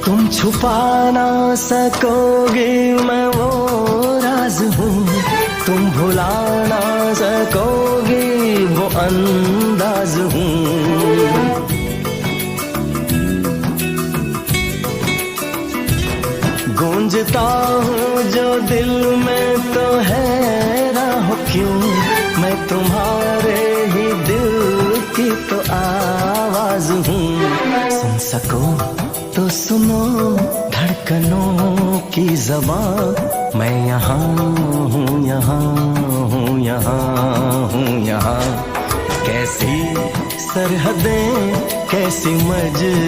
तुम छुपा ना सकोगे मैं वो राज हूँ, तुम भुला ना सकोगे वो अंदाज हूँ। गूंजता हूँ जो दिल में तो हैरान हो क्यों, मैं तुम्हारे ही दिल की तो आवाज हूँ। सुन सको तो सुनो धड़कनों की ज़बान, मैं यहाँ हूँ, यहाँ हूँ, यहाँ हूँ, यहाँ। कैसी सरहदें कैसी मज